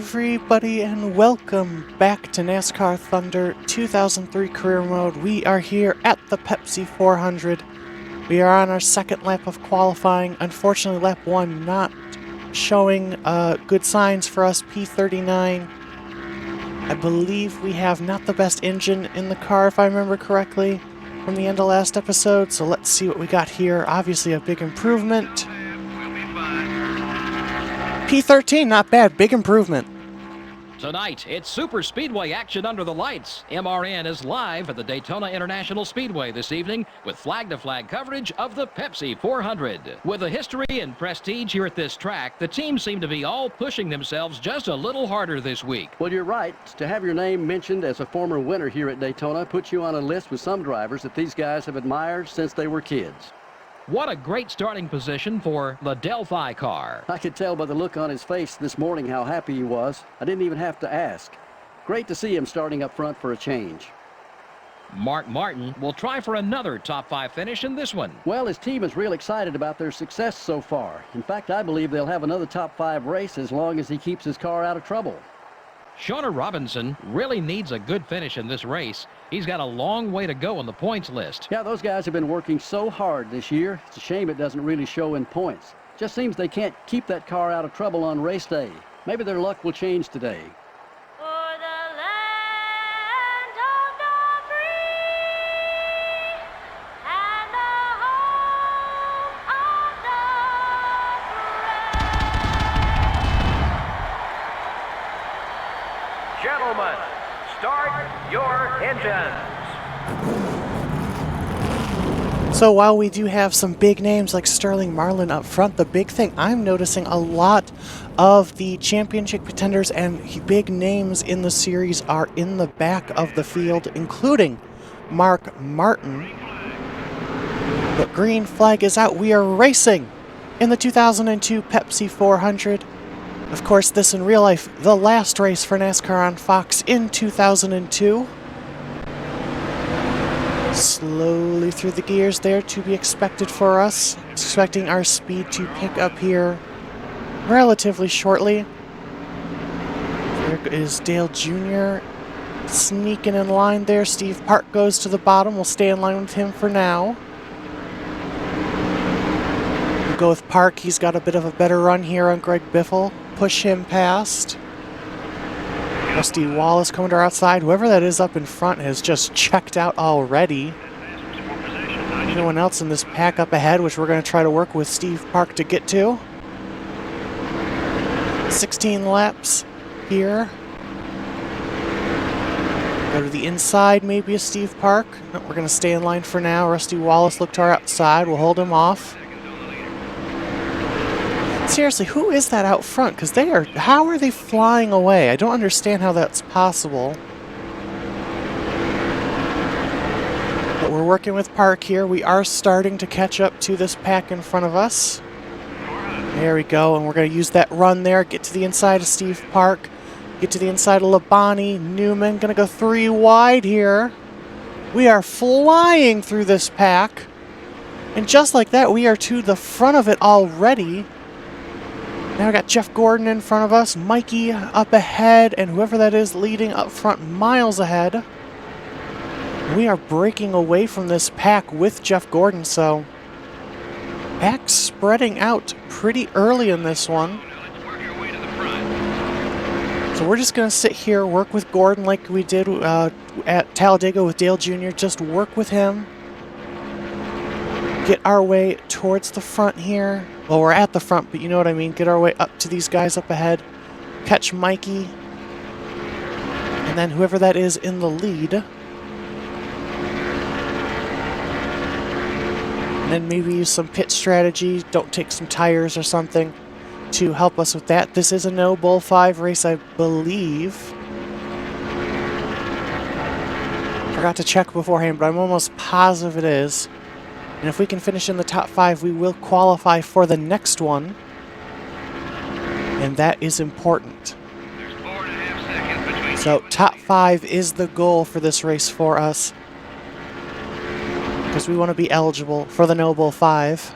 everybody, and welcome back to NASCAR Thunder 2003 Career Mode. We are here at the Pepsi 400. We are on our second lap of qualifying. Unfortunately, lap 1 not showing good signs for us, P39. I believe we have not the best engine in the car, if I remember correctly, from the end of last episode. So let's see what we got here. Obviously a big improvement. P13, not bad. Big improvement. Tonight, it's super speedway action under the lights. MRN is live at the Daytona International Speedway this evening with flag-to-flag coverage of the Pepsi 400. With a history and prestige here at this track, the teams seem to be all pushing themselves just a little harder this week. Well, you're right. To have your name mentioned as a former winner here at Daytona puts you on a list with some drivers that these guys have admired since they were kids. What a great starting position for the Delphi car. I could tell by the look on his face this morning how happy he was. I didn't even have to ask. Great to see him starting up front for a change. Mark Martin will try for another top 5 finish in this one. Well, his team is real excited about their success so far. In fact, I believe they'll have another top 5 race as long as he keeps his car out of trouble. Shawna Robinson really needs a good finish in this race. He's got a long way to go on the points list. Yeah, those guys have been working so hard this year. It's a shame it doesn't really show in points. Just seems they can't keep that car out of trouble on race day. Maybe their luck will change today. Gentlemen, start your engines. So while we do have some big names like Sterling Marlin up front, the big thing I'm noticing a lot of the championship contenders and big names in the series are in the back of the field, including Mark Martin. The green flag is out. We are racing in the 2002 Pepsi 400. Of course, this in real life, the last race for NASCAR on Fox in 2002. Slowly through the gears there to be expected for us. Expecting our speed to pick up here relatively shortly. There is Dale Jr. sneaking in line there. Steve Park goes to the bottom. We'll stay in line with him for now. We'll go with Park. He's got a bit of a better run here on Greg Biffle. Push him past. Rusty Wallace coming to our outside. Whoever that is up in front has just checked out already. Anyone else in this pack up ahead, which we're going to try to work with Steve Park to get to. 16 laps here. Go to the inside, maybe a Steve Park. No, we're going to stay in line for now. Rusty Wallace look to our outside. We'll hold him off. Seriously, who is that out front? Because how are they flying away? I don't understand how that's possible. But we're working with Park here. We are starting to catch up to this pack in front of us. There we go, and we're going to use that run there. Get to the inside of Steve Park. Get to the inside of Labonte. Newman going to go 3 wide here. We are flying through this pack. And just like that, we are to the front of it already. Now we got Jeff Gordon in front of us, Mikey up ahead, and whoever that is leading up front miles ahead. We are breaking away from this pack with Jeff Gordon, so pack spreading out pretty early in this one. So we're just going to sit here, work with Gordon like we did at Talladega with Dale Jr., just work with him. Get our way towards the front here. Well, we're at the front, but you know what I mean. Get our way up to these guys up ahead. Catch Mikey. And then whoever that is in the lead. And then maybe use some pit strategy. Don't take some tires or something to help us with that. This is a No Bull 5 race, I believe. Forgot to check beforehand, but I'm almost positive it is. And if we can finish in the top 5, we will qualify for the next one. And that is important. So top 5 is the goal for this race for us. Because we want to be eligible for the No Bull 5.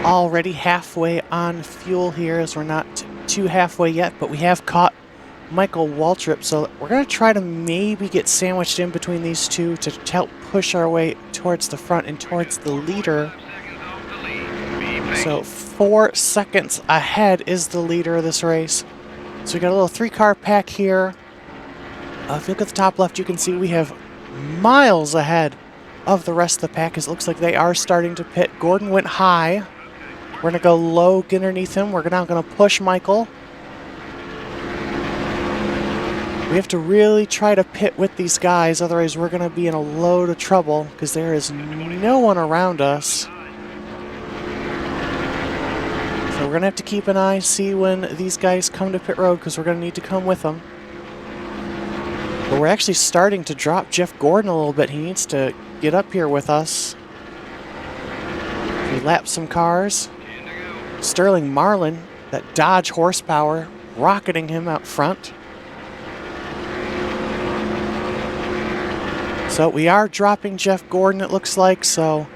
already halfway on fuel here, as we're not too halfway yet, but we have caught Michael Waltrip, so we're going to try to maybe get sandwiched in between these two to help push our way towards the front and towards the leader. So 4 seconds ahead is the leader of this race. So we got a little 3-car pack here. If you look at the top left, you can see we have miles ahead of the rest of the pack, as it looks like they are starting to pit. Gordon went high. We're going to go low underneath him. We're now going to push Michael. We have to really try to pit with these guys, otherwise we're going to be in a load of trouble because there is no one around us. So we're going to have to keep an eye, see when these guys come to pit road, because we're going to need to come with them. But we're actually starting to drop Jeff Gordon a little bit. He needs to get up here with us. We lap some cars. Sterling Marlin, that Dodge horsepower, rocketing him out front. So we are dropping Jeff Gordon, it looks like, so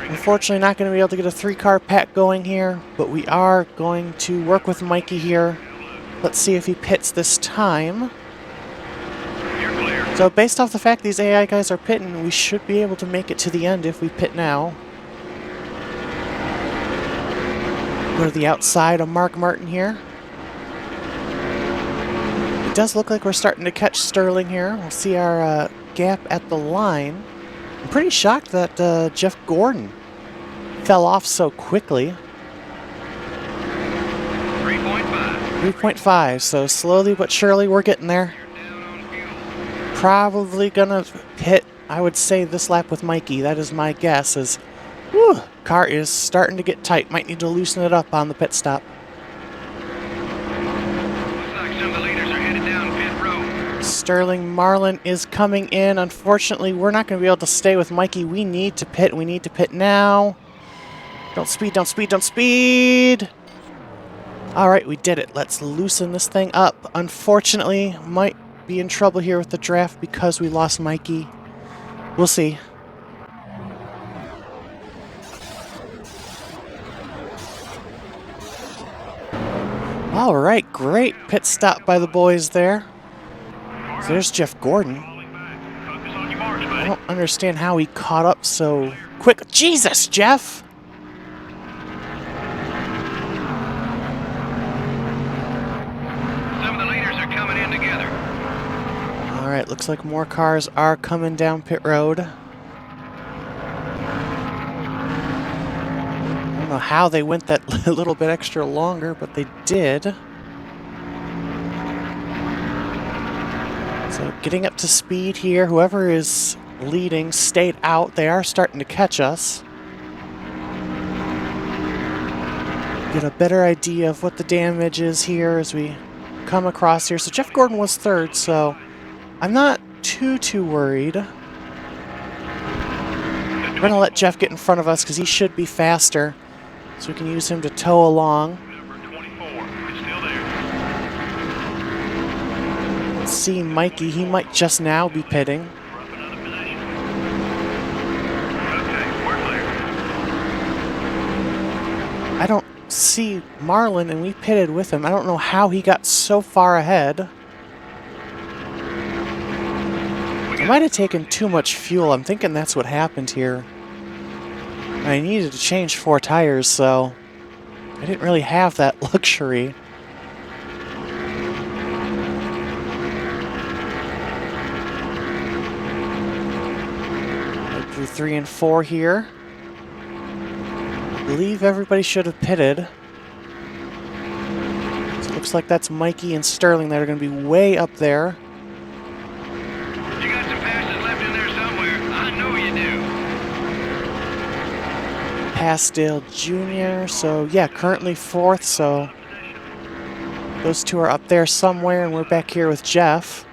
unfortunately not going to be able to get a 3-car pack going here, but we are going to work with Mikey here. Let's see if he pits this time. So based off the fact these AI guys are pitting, we should be able to make it to the end if we pit now. Go to the outside of Mark Martin here. It does look like we're starting to catch Sterling here. We'll see our gap at the line. I'm pretty shocked that Jeff Gordon fell off so quickly. 3.5, so slowly but surely we're getting there. Probably gonna pit, I would say, this lap with Mikey. That is my guess, as whew, car is starting to get tight. Might need to loosen it up on the pit stop. Looks like some of the leaders are headed down pit road. Sterling Marlin is coming in. Unfortunately, we're not going to be able to stay with Mikey. We need to pit. We need to pit now. Don't speed, don't speed, don't speed! Alright, we did it. Let's loosen this thing up. Unfortunately, might be in trouble here with the draft because we lost Mikey. We'll see. Alright, great pit stop by the boys there. So there's Jeff Gordon. I don't understand how he caught up so quick. Jesus, Jeff! Some of the leaders are coming in together. Alright, looks like more cars are coming down pit road. I don't know how they went that little bit extra longer, but they did. So getting up to speed here. Whoever is leading stayed out. They are starting to catch us. Get a better idea of what the damage is here as we come across here. So Jeff Gordon was third, so I'm not too worried. We're going to let Jeff get in front of us because he should be faster, so we can use him to tow along. Number 24 is still there. Let's see Mikey. He might just now be pitting. We're up another position. Okay, we're clear. I don't see Marlin, and we pitted with him. I don't know how he got so far ahead. I might have taken too much fuel. I'm thinking that's what happened here. I needed to change 4 tires, so I didn't really have that luxury. Right through 3 and 4 here. I believe everybody should have pitted. So it looks like that's Mikey and Sterling that are going to be way up there. You got some passes left in there somewhere. I know you do. Pasdale Jr., so yeah, currently 4th, so those two are up there somewhere, and we're back here with Jeff.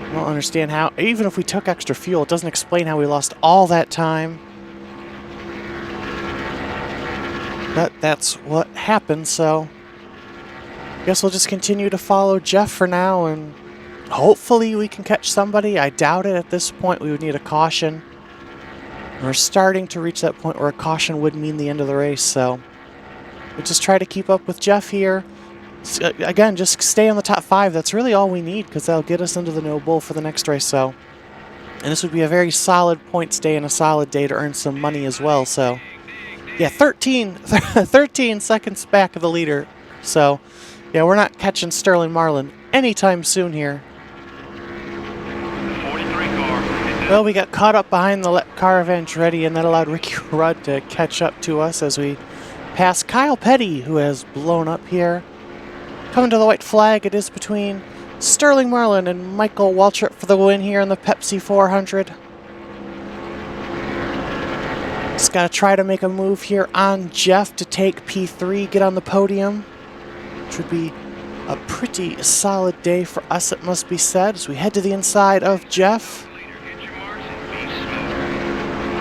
I don't understand how, even if we took extra fuel, it doesn't explain how we lost all that time. But that's what happened, so I guess we'll just continue to follow Jeff for now, and hopefully we can catch somebody. I doubt it at this point. We would need a caution. We're starting to reach that point where a caution would mean the end of the race, so we'll just try to keep up with Jeff here. Again, just stay on the top 5. That's really all we need, because that'll get us into the No Bull for the next race. So, and this would be a very solid points day and a solid day to earn some money as well. So, yeah, 13 seconds back of the leader. So, yeah, we're not catching Sterling Marlin anytime soon here. 43 car. Well, we got caught up behind the car of Andretti, and that allowed Ricky Rudd to catch up to us as we pass Kyle Petty, who has blown up here. Coming to the white flag, it is between Sterling Marlin and Michael Waltrip for the win here in the Pepsi 400. Just got to try to make a move here on Jeff to take P3, get on the podium, which would be a pretty solid day for us, it must be said, as we head to the inside of Jeff.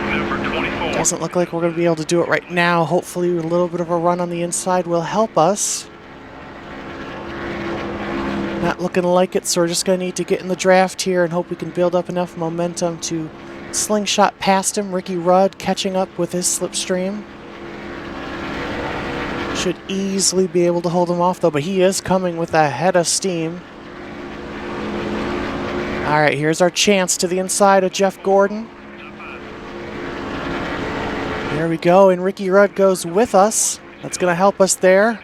Number 24. Doesn't look like we're going to be able to do it right now. Hopefully a little bit of a run on the inside will help us. Not looking like it, so we're just going to need to get in the draft here and hope we can build up enough momentum to slingshot past him. Ricky Rudd catching up with his slipstream. Should easily be able to hold him off, though, but he is coming with a head of steam. All right, here's our chance to the inside of Jeff Gordon. There we go, and Ricky Rudd goes with us. That's going to help us there.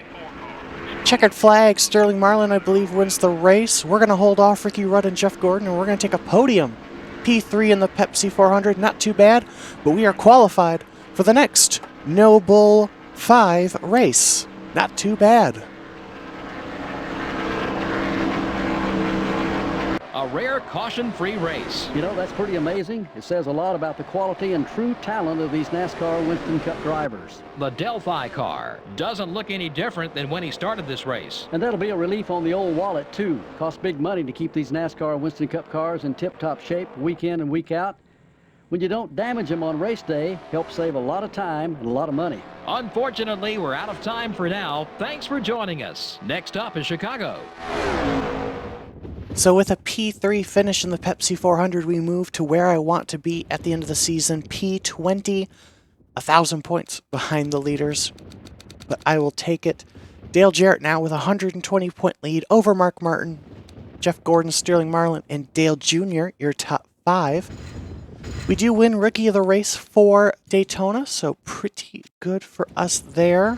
Checkered flag, Sterling Marlin, I believe, wins the race. We're going to hold off Ricky Rudd and Jeff Gordon, and we're going to take a podium. P3 in the Pepsi 400, not too bad, but we are qualified for the next No Bull 5 race. Not too bad. A rare caution-free race. You know, that's pretty amazing. It says a lot about the quality and true talent of these NASCAR Winston Cup drivers. The Delphi car doesn't look any different than when he started this race. And that'll be a relief on the old wallet, too. Costs big money to keep these NASCAR Winston Cup cars in tip-top shape week in and week out. When you don't damage them on race day, helps save a lot of time and a lot of money. Unfortunately, we're out of time for now. Thanks for joining us. Next up is Chicago. So with a P3 finish in the Pepsi 400, we move to where I want to be at the end of the season, P20, 1,000 points behind the leaders, but I will take it. Dale Jarrett now with a 120-point lead over Mark Martin, Jeff Gordon, Sterling Marlin, and Dale Jr., your top 5. We do win Rookie of the Race for Daytona, so pretty good for us there.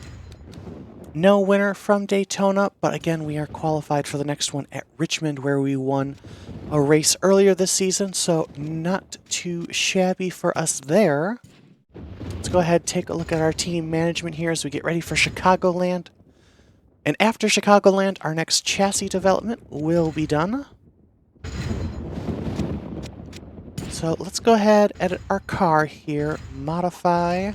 No winner from Daytona, but again, we are qualified for the next one at Richmond, where we won a race earlier this season, so not too shabby for us there. Let's go ahead and take a look at our team management here as we get ready for Chicagoland. And after Chicagoland, our next chassis development will be done. So let's go ahead, edit our car here, modify.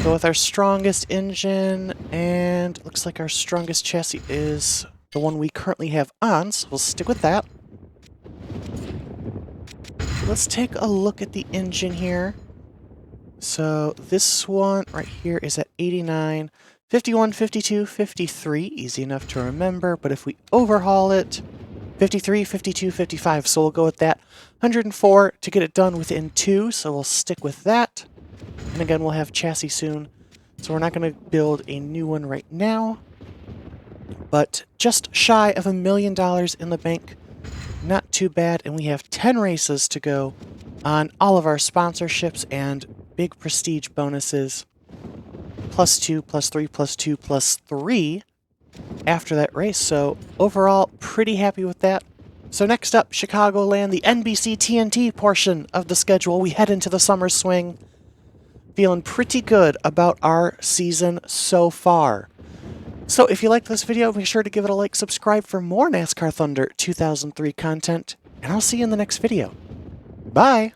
Go with our strongest engine, and looks like our strongest chassis is the one we currently have on, so we'll stick with that. Let's take a look at the engine here. So this one right here is at 89, 51, 52, 53, easy enough to remember, but if we overhaul it, 53, 52, 55, so we'll go with that. 104 to get it done within 2, so we'll stick with that. And again, we'll have chassis soon, so we're not going to build a new one right now. But just shy of $1 million in the bank. Not too bad, and we have 10 races to go on all of our sponsorships and big prestige bonuses. +2, +3, +2, +3 after that race, so overall, pretty happy with that. So next up, Chicagoland, the NBC TNT portion of the schedule. We head into the summer swing. Feeling pretty good about our season so far. So if you liked this video, make sure to give it a like, subscribe for more NASCAR Thunder 2003 content, and I'll see you in the next video. Bye!